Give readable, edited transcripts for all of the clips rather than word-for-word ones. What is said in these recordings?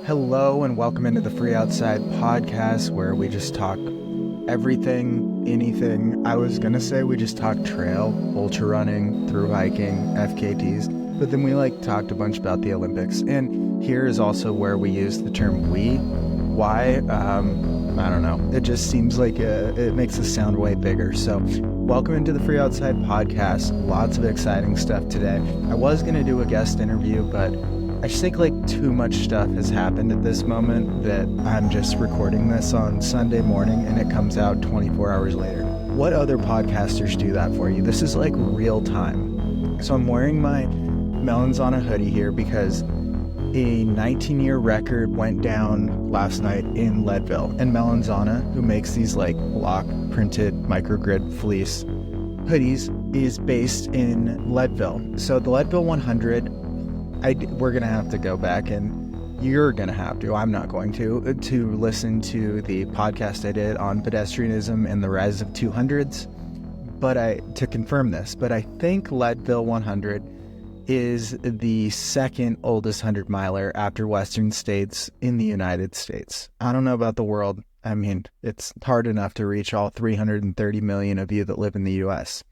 Hello and welcome into the Free Outside podcast where we just talk everything, anything. I was going to say we just talk trail, ultra running, through hiking, FKTs, but then we talked a bunch about the Olympics. And here is also where we use the term we. Why? I don't know. It just seems like it makes us sound way bigger. So welcome into the Free Outside podcast. Lots of exciting stuff today. I was going to do a guest interview, but I just think too much stuff has happened at this moment that I'm just recording this on Sunday morning and it comes out 24 hours later. What other podcasters do that for you? This is real time. So I'm wearing my Melons on a hoodie here because a 19-year record went down last night in Leadville. And Melonzana, who makes these block printed microgrid fleece hoodies, is based in Leadville. So the Leadville 100, we're going to have to go back and you're going to have to, I'm not going to listen to the podcast I did on pedestrianism and the rise of 200s, to confirm this, but I think Leadville 100 is the second oldest 100-miler after Western states in the United States. I don't know about the world. I mean, it's hard enough to reach all 330 million of you that live in the U.S.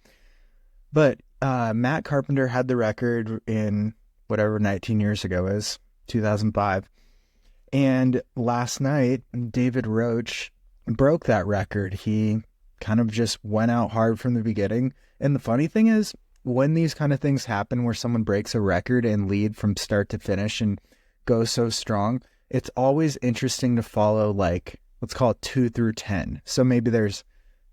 But Matt Carpenter had the record in whatever 19 years ago is, 2005. And last night, David Roach broke that record. He kind of just went out hard from the beginning. And the funny thing is, when these kind of things happen where someone breaks a record and lead from start to finish and goes so strong, it's always interesting to follow, let's call it 2 through 10. So maybe there's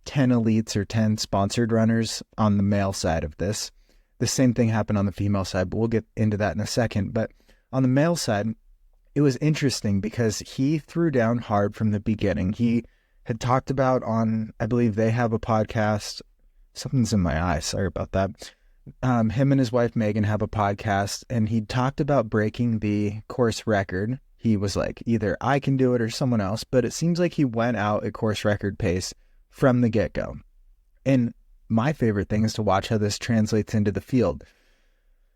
10 elites or 10 sponsored runners on the male side of this. The same thing happened on the female side, but we'll get into that in a second. But on the male side, it was interesting because he threw down hard from the beginning. He had talked about I believe they have a podcast. Something's in my eye. Sorry about that. Him and his wife, Megan, have a podcast, and he talked about breaking the course record. He was either I can do it or someone else, but it seems like he went out at course record pace from the get-go. And my favorite thing is to watch how this translates into the field.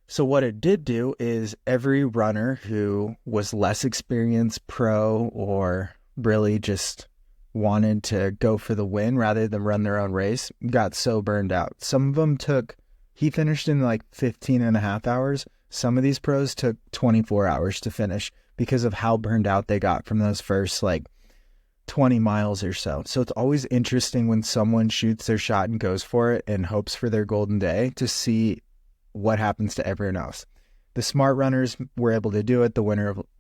So what it did do is every runner who was less experienced, pro, or really just wanted to go for the win rather than run their own race got so burned out. Some of them he finished in 15 and a half hours. Some of these pros took 24 hours to finish because of how burned out they got from those first 20 miles or so. So it's always interesting when someone shoots their shot and goes for it and hopes for their golden day to see what happens to everyone else. The smart runners were able to do it.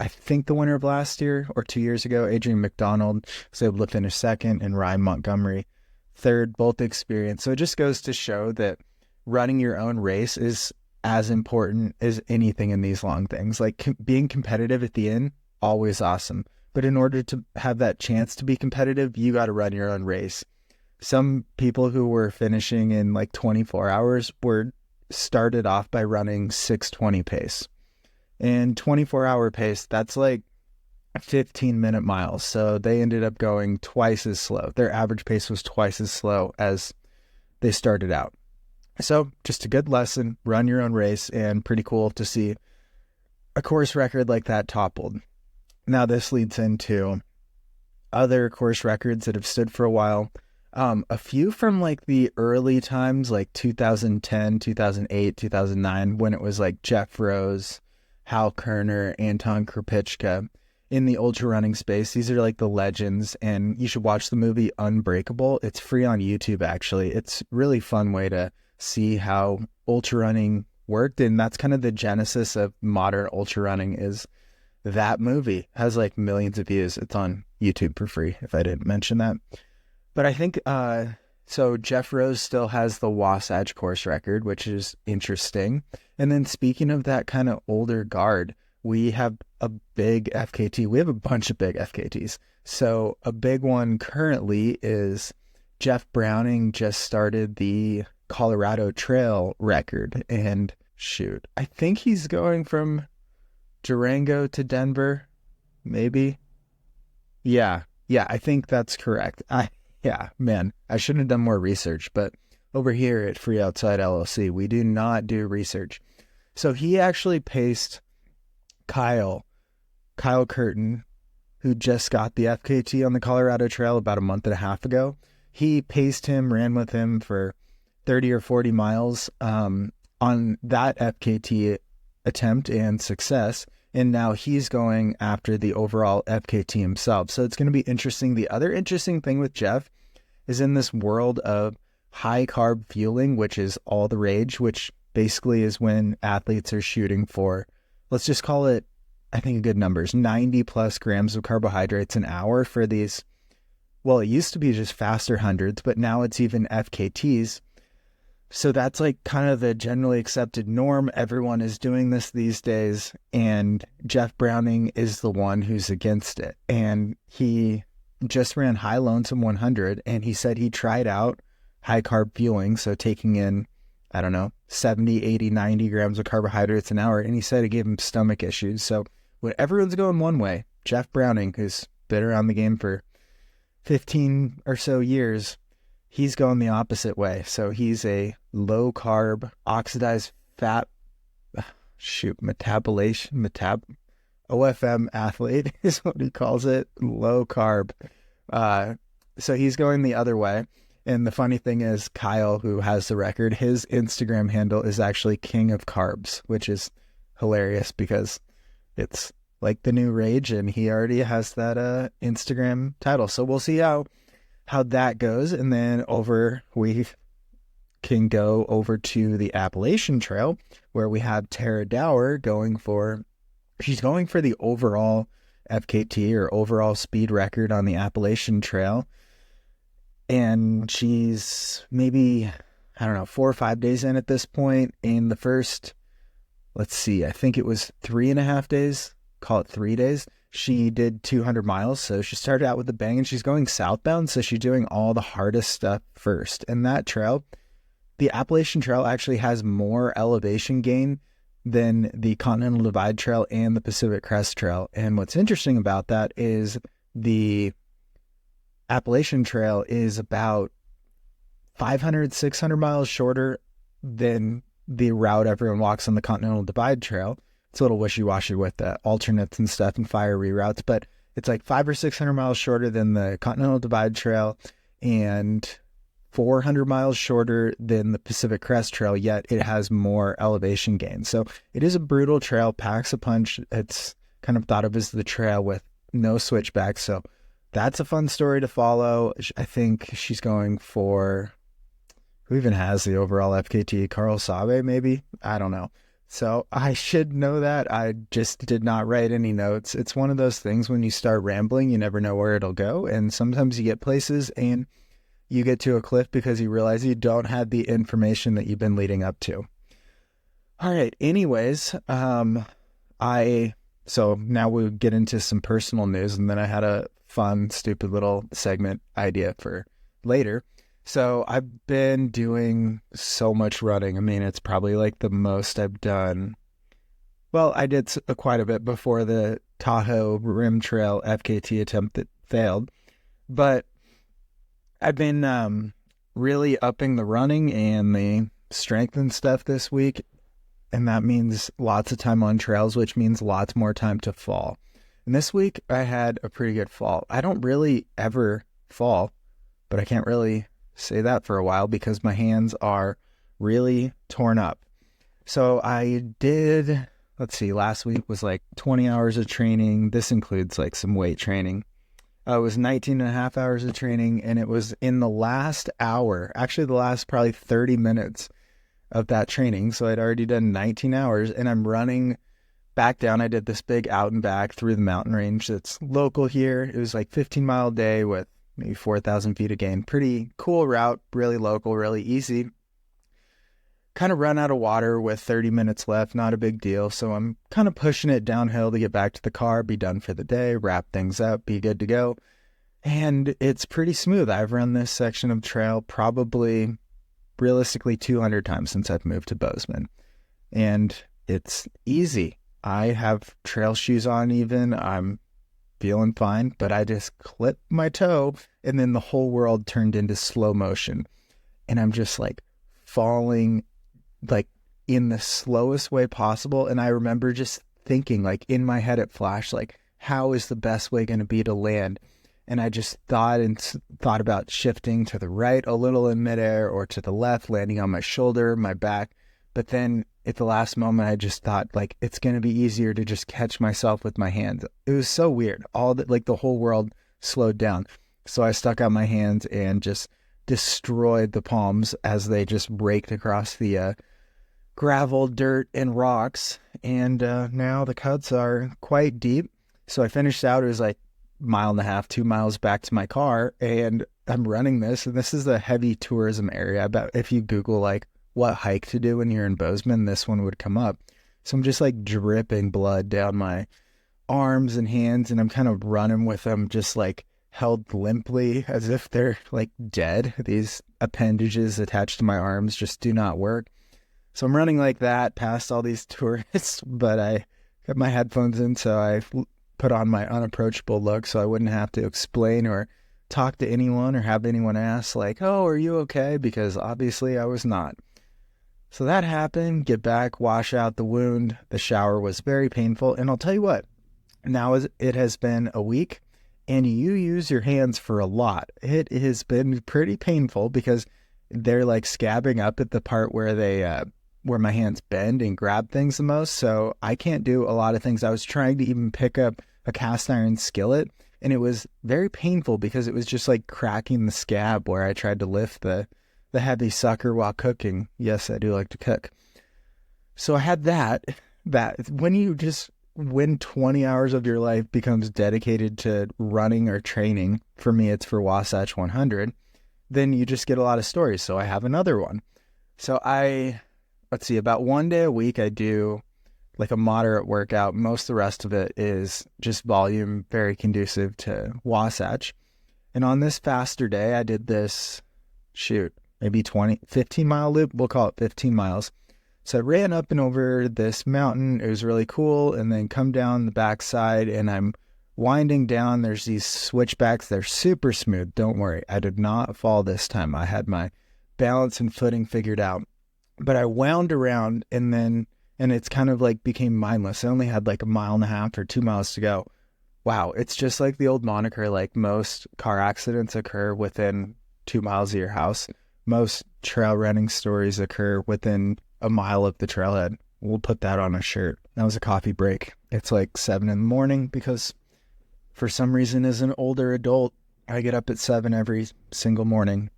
I think the winner of last year or 2 years ago, Adrian McDonald, was able to finish second, and Ryan Montgomery third, both experienced. So it just goes to show that running your own race is as important as anything in these long things. Being competitive at the end, always awesome. But in order to have that chance to be competitive, you got to run your own race. Some people who were finishing in 24 hours were started off by running 6:20 pace. And 24-hour pace, that's 15-minute miles. So they ended up going twice as slow. Their average pace was twice as slow as they started out. So just a good lesson, run your own race, and pretty cool to see a course record like that toppled. Now this leads into other course records that have stood for a while. A few from the early times, 2010, 2008, 2009, when it was Jeff Rose, Hal Kerner, Anton Krupicka in the ultra running space. These are the legends, and you should watch the movie Unbreakable. It's free on YouTube, actually. It's really fun way to see how ultra running worked, and that's kind of the genesis of modern ultra running. Is that movie has millions of views. It's on YouTube for free, if I didn't mention that. But I think so Jeff Rose still has the Wasatch course record, which is interesting. And then speaking of that kind of older guard, we have a big FKT. We have a bunch of big FKTs. So a big one currently is Jeff Browning just started the Colorado Trail record, and shoot, I think he's going from Durango to Denver, maybe. Yeah, I think that's correct. I shouldn't have done more research, but over here at Free Outside LLC, we do not do research. So he actually paced Kyle Kyle Curtin, who just got the FKT on the Colorado Trail about a month and a half ago. He paced him, ran with him for 30 or 40 miles on that FKT attempt and success. And now he's going after the overall FKT himself. So it's going to be interesting. The other interesting thing with Jeff is in this world of high carb fueling, which is all the rage, which basically is when athletes are shooting for, let's just call it, I think a good number is 90 plus grams of carbohydrates an hour for these. Well, it used to be just faster hundreds, but now it's even FKTs. So that's like kind of the generally accepted norm. Everyone is doing this these days. And Jeff Browning is the one who's against it. And he just ran High Lonesome 100. And he said he tried out high carb fueling. So taking in, I don't know, 70, 80, 90 grams of carbohydrates an hour. And he said it gave him stomach issues. So when everyone's going one way, Jeff Browning, who's been around the game for 15 or so years, he's going the opposite way. So he's a low carb, oxidized fat, OFM athlete is what he calls it, low carb. So he's going the other way. And the funny thing is, Kyle, who has the record, his Instagram handle is actually King of Carbs, which is hilarious because it's like the new rage and he already has that Instagram title. So we'll see how that goes. And then we can go over to the Appalachian Trail where we have Tara Dower she's going for the overall FKT or overall speed record on the Appalachian Trail. And she's maybe, 4 or 5 days in at this point. In the first, I think it was 3.5 days, call it 3 days. She did 200 miles. So she started out with a bang and she's going southbound. So she's doing all the hardest stuff first. And that trail, the Appalachian Trail actually has more elevation gain than the Continental Divide Trail and the Pacific Crest Trail. And what's interesting about that is the Appalachian Trail is about 500, 600 miles shorter than the route everyone walks on the Continental Divide Trail. It's a little wishy-washy with the alternates and stuff and fire reroutes, but it's like 500 or 600 miles shorter than the Continental Divide Trail and 400 miles shorter than the Pacific Crest Trail, yet it has more elevation gain. So it is a brutal trail, packs a punch. It's kind of thought of as the trail with no switchbacks. So that's a fun story to follow. I think she's going for, who even has the overall FKT? Carl Sabe, maybe? I don't know. So I should know that. I just did not write any notes. It's one of those things when you start rambling, you never know where it'll go. And sometimes you get places and you get to a cliff because you realize you don't have the information that you've been leading up to. All right. Anyways, so now we'll get into some personal news, and then I had a fun, stupid little segment idea for later. So I've been doing so much running. I mean, it's probably like the most I've done. Well, I did quite a bit before the Tahoe Rim Trail FKT attempt that failed, but I've been really upping the running and the strength and stuff this week. And that means lots of time on trails, which means lots more time to fall. And this week I had a pretty good fall. I don't really ever fall, but I can't really say that for a while because my hands are really torn up. So I did, last week was like 20 hours of training. This includes like some weight training. It was 19 and a half hours of training, and it was in the last hour, actually the last probably 30 minutes of that training. So I'd already done 19 hours and I'm running back down. I did this big out and back through the mountain range that's local here. It was like 15-mile day with maybe 4,000 feet of gain. Pretty cool route, really local, really easy. Kind of run out of water with 30 minutes left, not a big deal. So I'm kind of pushing it downhill to get back to the car, be done for the day, wrap things up, be good to go. And it's pretty smooth. I've run this section of trail probably realistically 200 times since I've moved to Bozeman. And it's easy. I have trail shoes on even. I'm feeling fine, but I just clipped my toe and then the whole world turned into slow motion. And I'm just like falling like in the slowest way possible. And I remember just thinking like in my head, it flashed like, how is the best way going to be to land? And I just thought about shifting to the right a little in midair or to the left, landing on my shoulder, my back. But then at the last moment, I just thought like, it's going to be easier to just catch myself with my hands. It was so weird. The whole world slowed down. So I stuck out my hands and just destroyed the palms as they just raked across the gravel, dirt, and rocks. And now the cuts are quite deep. So I finished out. It was like 1.5 miles, 2 miles back to my car, and I'm running this. And this is a heavy tourism area. I bet if you Google like what hike to do when you're in Bozeman, this one would come up. So I'm just like dripping blood down my arms and hands, and I'm kind of running with them just like held limply as if they're like dead. These appendages attached to my arms just do not work. So I'm running like that past all these tourists, but I got my headphones in, so I put on my unapproachable look so I wouldn't have to explain or talk to anyone or have anyone ask like, oh, are you okay? Because obviously I was not. So that happened, get back, wash out the wound. The shower was very painful. And I'll tell you what, now it has been a week and you use your hands for a lot. It has been pretty painful because they're like scabbing up at the part where where my hands bend and grab things the most. So I can't do a lot of things. I was trying to even pick up a cast iron skillet, and it was very painful because it was just like cracking the scab where I tried to lift the heavy sucker while cooking. Yes, I do like to cook. So I had that when 20 hours of your life becomes dedicated to running or training, for me, it's for Wasatch 100, then you just get a lot of stories. So I have another one. So let's see, about 1 day a week, I do like a moderate workout. Most of the rest of it is just volume, very conducive to Wasatch. And on this faster day, I did this, maybe 15 mile loop. We'll call it 15 miles. So I ran up and over this mountain. It was really cool. And then come down the backside and I'm winding down. There's these switchbacks. They're super smooth. Don't worry. I did not fall this time. I had my balance and footing figured out. But I wound around and it's kind of like became mindless. I only had like 1.5 miles or 2 miles to go. Wow. It's just like the old moniker, like most car accidents occur within 2 miles of your house. Most trail running stories occur within 1 mile of the trailhead. We'll put that on a shirt. That was a coffee break. It's like 7 a.m. because for some reason as an older adult, I get up at 7 every single morning.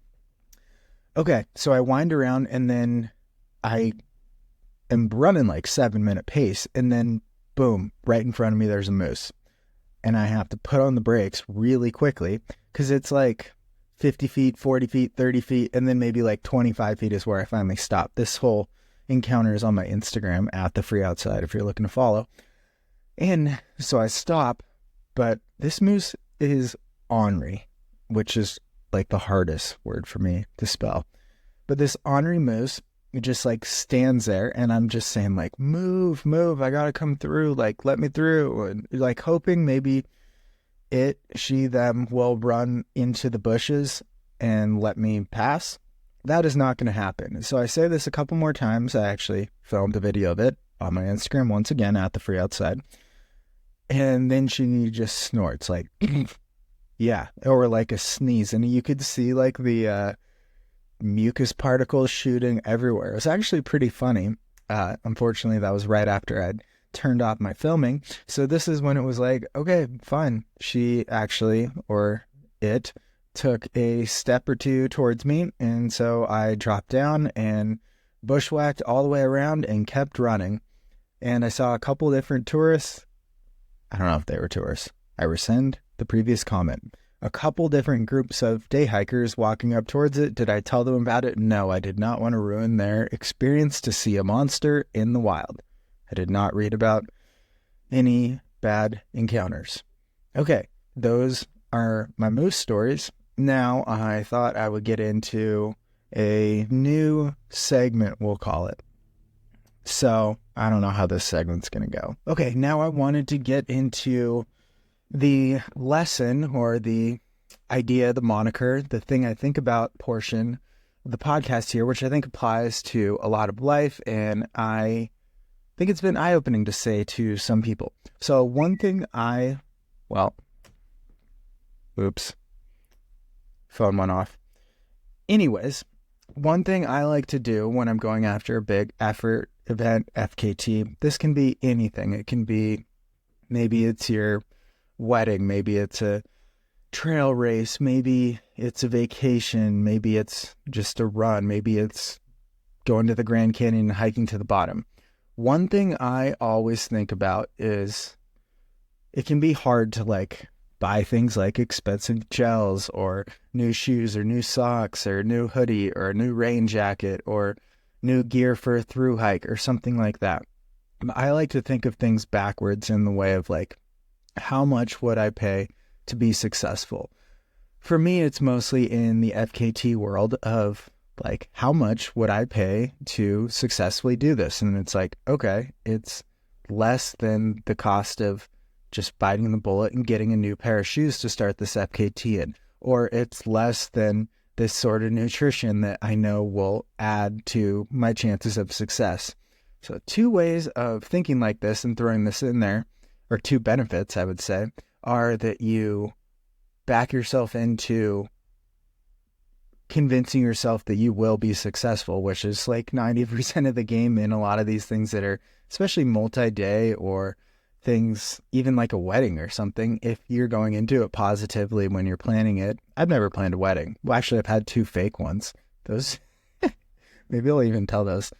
Okay. So I wind around and then I am running like 7-minute pace, and then boom, right in front of me, there's a moose. And I have to put on the brakes really quickly because it's like 50 feet, 40 feet, 30 feet, and then maybe like 25 feet is where I finally stop. This whole encounter is on my Instagram at The Free Outside if you're looking to follow. And so I stop, but this moose is ornery, which is like the hardest word for me to spell. But this ornery moose, it just like stands there, and I'm just saying like, move, I gotta come through, like let me through, and like hoping maybe she, them will run into the bushes and let me pass. That is not going to happen. So I say this a couple more times. I actually filmed a video of it on my Instagram once again at The Free Outside. And then she just snorts like, yeah, or like a sneeze. And you could see like the mucus particles shooting everywhere. It was actually pretty funny. Unfortunately, that was right after I'd turned off my filming. So this is when it was like, okay, fine. She actually, or it, took a step or two towards me. And so I dropped down and bushwhacked all the way around and kept running. And I saw a couple different tourists. I don't know if they were tourists. I rescind the previous comment. A couple different groups of day hikers walking up towards it. Did I tell them about it? No, I did not want to ruin their experience to see a monster in the wild. I did not read about any bad encounters. Okay, those are my moose stories. Now I thought I would get into a new segment, we'll call it. So I don't know how this segment's going to go. Okay, now I wanted to get into the lesson or the idea, the moniker, the thing I think about portion of the podcast here, which I think applies to a lot of life. And I think it's been eye-opening to say to some people. So one thing I Well, oops, phone went off. Anyways, one thing I like to do when I'm going after a big effort event, FKT, this can be anything. It can be, maybe it's your wedding, maybe it's a trail race, maybe it's a vacation, maybe it's just a run, maybe it's going to the Grand Canyon and hiking to the bottom. One thing I always think about is it can be hard to like buy things like expensive gels or new shoes or new socks or new hoodie or a new rain jacket or new gear for a thru hike or something like that. I like to think of things backwards in the way of like, how much would I pay to be successful? For me, it's mostly in the FKT world of like, how much would I pay to successfully do this? And it's like, okay, it's less than the cost of just biting the bullet and getting a new pair of shoes to start this FKT in. Or it's less than this sort of nutrition that I know will add to my chances of success. So 2 ways of thinking like this and throwing this in there, or 2 benefits, I would say, are that you back yourself into convincing yourself that you will be successful, which is like 90% of the game in a lot of these things that are especially multi-day or things, even like a wedding or something. If you're going into it positively when you're planning it, I've never planned a wedding. Well, actually, I've had 2 fake ones. Those, maybe I'll even tell those.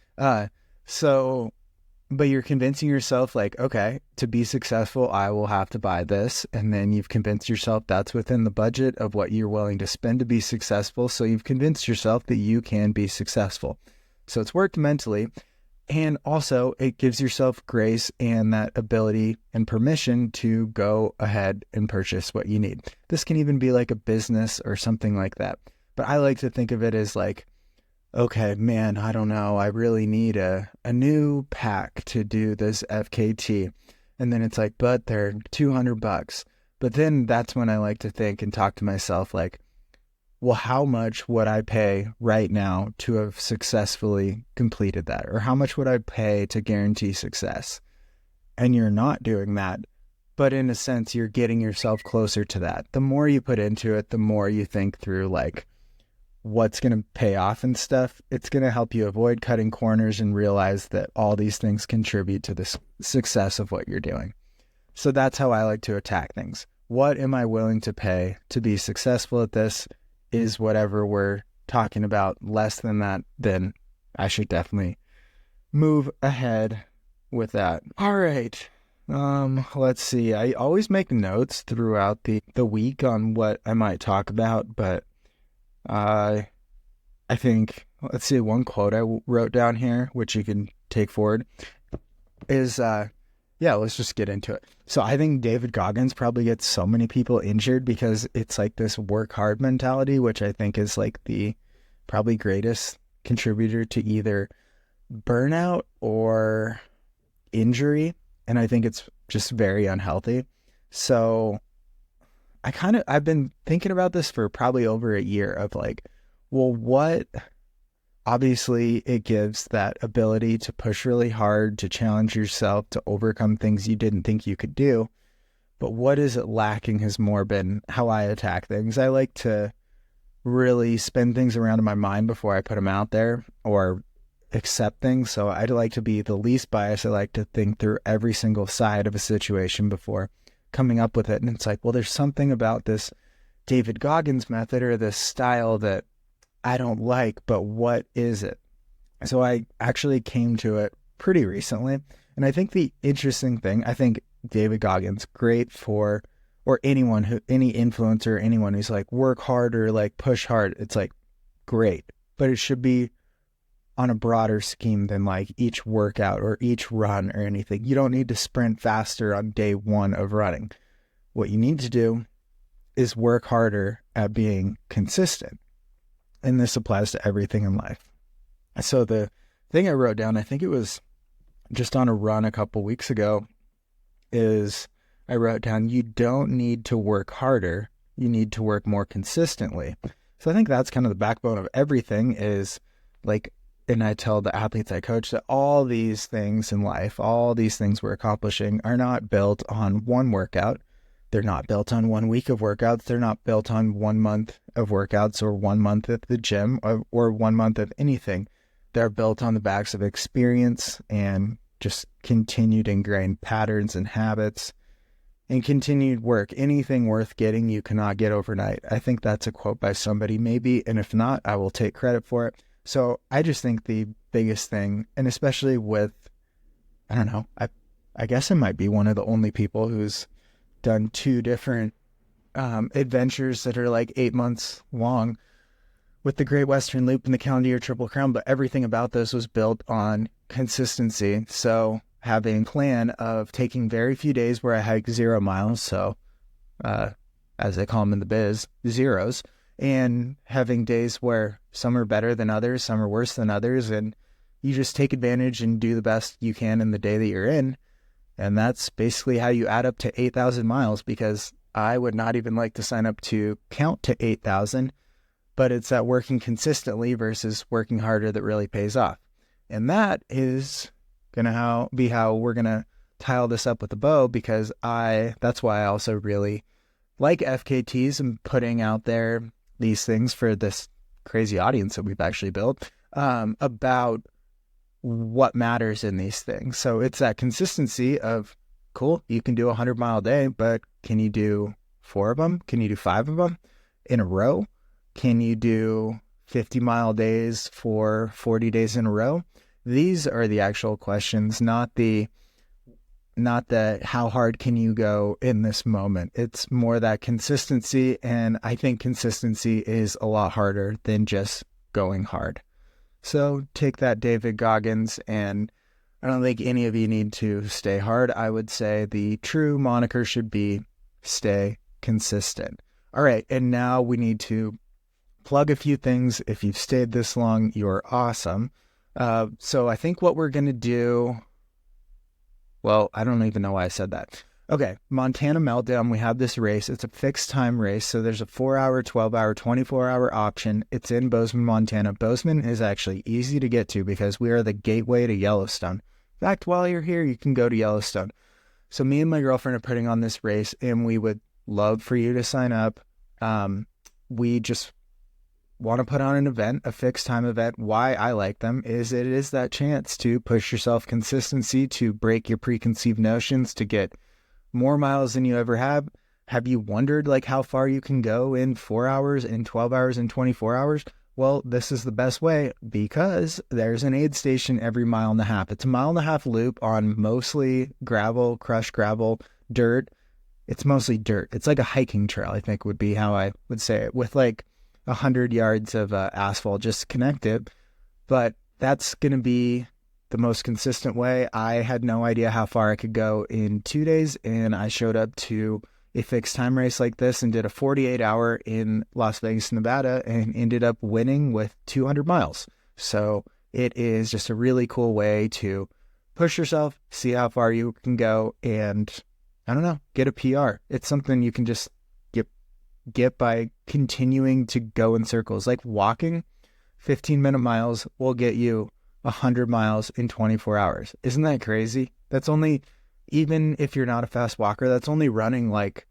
But you're convincing yourself like, okay, to be successful, I will have to buy this. And then you've convinced yourself that's within the budget of what you're willing to spend to be successful. So you've convinced yourself that you can be successful. So it's worked mentally. And also it gives yourself grace and that ability and permission to go ahead and purchase what you need. This can even be like a business or something like that. But I like to think of it as like, okay, man, I don't know. I really need a new pack to do this FKT. And then it's like, but they're $200. But then that's when I like to think and talk to myself like, well, how much would I pay right now to have successfully completed that? Or how much would I pay to guarantee success? And you're not doing that. But in a sense, you're getting yourself closer to that. The more you put into it, the more you think through like what's going to pay off and stuff. It's going to help you avoid cutting corners and realize that all these things contribute to the success of what you're doing. So that's how I like to attack things. What am I willing to pay to be successful at this? Is whatever we're talking about less than that, then I should definitely move ahead with that. All right. Let's see. I always make notes throughout the week on what I might talk about, but I think, let's see, one quote I wrote down here, which you can take forward, is, let's just get into it. So I think David Goggins probably gets so many people injured because it's like this work hard mentality, which I think is like the probably greatest contributor to either burnout or injury. And I think it's just very unhealthy. So I've been thinking about this for probably over a year of like, well, what, obviously it gives that ability to push really hard, to challenge yourself, to overcome things you didn't think you could do. But what is it lacking has more been how I attack things. I like to really spin things around in my mind before I put them out there or accept things. So I'd like to be the least biased. I like to think through every single side of a situation before coming up with it. And it's like, well, there's something about this David Goggins method or this style that I don't like, but what is it? So I actually came to it pretty recently. And I think the interesting thing, I think David Goggins, great for, or anyone who, any influencer, anyone who's like work hard or like push hard, it's like great, but it should be on a broader scheme than like each workout or each run or anything. You don't need to sprint faster on day 1 of running. What you need to do is work harder at being consistent. And this applies to everything in life. So the thing I wrote down, I think it was just on a run a couple weeks ago, is I wrote down, you don't need to work harder. You need to work more consistently. So I think that's kind of the backbone of everything is like, and I tell the athletes I coach that all these things in life, all these things we're accomplishing are not built on one workout. They're not built on 1 week of workouts. They're not built on 1 month of workouts or 1 month at the gym or 1 month of anything. They're built on the backs of experience and just continued ingrained patterns and habits and continued work. Anything worth getting, you cannot get overnight. I think that's a quote by somebody, maybe. And if not, I will take credit for it. So I just think the biggest thing, and especially with, I don't know, I guess I might be one of the only people who's done 2 different adventures that are like 8 months long with the Great Western Loop and the Calendar Year Triple Crown, but everything about this was built on consistency. So having a plan of taking very few days where I hike 0 miles, so as they call them in the biz, zeros, and having days where some are better than others, some are worse than others, and you just take advantage and do the best you can in the day that you're in. And that's basically how you add up to 8,000 miles, because I would not even like to sign up to count to 8,000, but it's that working consistently versus working harder that really pays off. And that is going to be how we're going to tile this up with a bow, because that's why I also really like FKTs and putting out there these things for this crazy audience that we've actually built about what matters in these things. So it's that consistency of, cool, you can do a 100-mile day, but can you do 4 of them? Can you do 5 of them in a row? Can you do 50-mile days for 40 days in a row? These are the actual questions, not the how hard can you go in this moment. It's more that consistency, and I think consistency is a lot harder than just going hard. So take that, David Goggins, and I don't think any of you need to stay hard. I would say the true moniker should be stay consistent. All right, and now we need to plug a few things. If you've stayed this long, you're awesome. So I think what we're going to do, well, I don't even know why I said that. Okay, Montana Meltdown, we have this race. It's a fixed time race, so there's a 4-hour, 12-hour, 24-hour option. It's in Bozeman, Montana. Bozeman is actually easy to get to because we are the gateway to Yellowstone. In fact, while you're here, you can go to Yellowstone. So me and my girlfriend are putting on this race, and we would love for you to sign up. We just want to put on an event, a fixed time event. Why I like them is it is that chance to push yourself, consistency, to break your preconceived notions, to get more miles than you ever have. Have you wondered like how far you can go in 4 hours, in 12 hours, in 24 hours? Well, this is the best way because there's an aid station every 1.5 miles. It's a 1.5 mile loop on mostly gravel, crushed gravel, dirt. It's mostly dirt. It's like a hiking trail, I think would be how I would say it, with like 100 yards of asphalt just to connect it. But that's going to be the most consistent way. I had no idea how far I could go in 2 days, and I showed up to a fixed time race like this and did a 48-hour in Las Vegas, Nevada, and ended up winning with 200 miles. So it is just a really cool way to push yourself, see how far you can go, and I don't know, get a PR. It's something you can just get by continuing to go in circles. Like walking 15-minute miles will get you 100 miles in 24 hours. Isn't that crazy? That's only, even if you're not a fast walker, that's only running like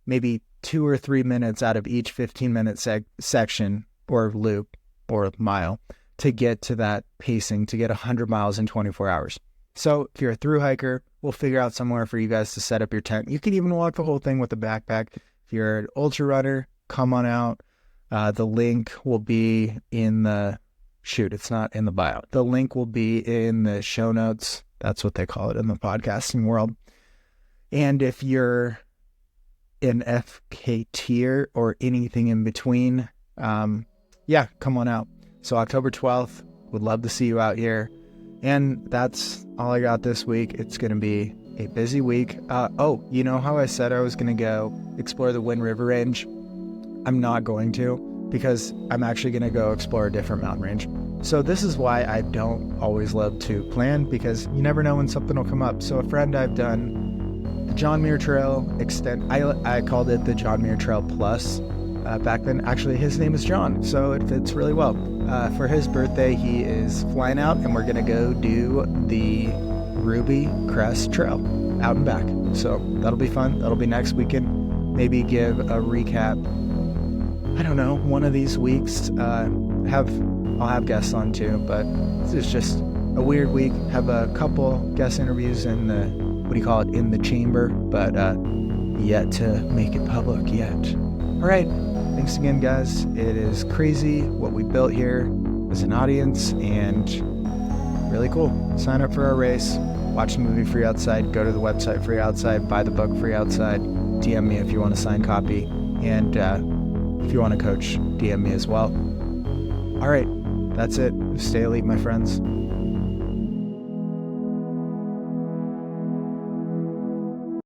maybe 2 or 3 minutes out of each 15-minute section or loop or mile to get to that pacing, to get 100 miles in 24 hours. So if you're a thru hiker, we'll figure out somewhere for you guys to set up your tent. You can even walk the whole thing with a backpack. If you're an ultra runner, come on out. The link will be in it's not in the bio. The link will be in the show notes. That's what they call it in the podcasting world. And if you're an FKTer or anything in between, come on out. So October 12th, would love to see you out here. And that's all I got this week. It's going to be a busy week. You know how I said I was going to go explore the Wind River Range? I'm not going to, because I'm actually going to go explore a different mountain range. So this is why I don't always love to plan, because you never know when something will come up. So a friend I've done, the John Muir Trail extend, I called it the John Muir Trail Plus back then. Actually, his name is John, so it fits really well. For his birthday, he is flying out, and we're going to go do the Ruby Crest Trail out and back. So that'll be fun. That'll be next weekend. Maybe give a recap. I don't know, one of these weeks. I'll have guests on too, but this is just a weird week. Have a couple guest interviews in the chamber, but yet to make it public yet. All right. Thanks again, guys. It is crazy what we built here as an audience, and really cool. Sign up for our race. Watch the movie Free Outside. Go to the website Free Outside. Buy the book Free Outside. DM me if you want a signed copy. And if you want to coach, DM me as well. All right. That's it. Stay elite, my friends.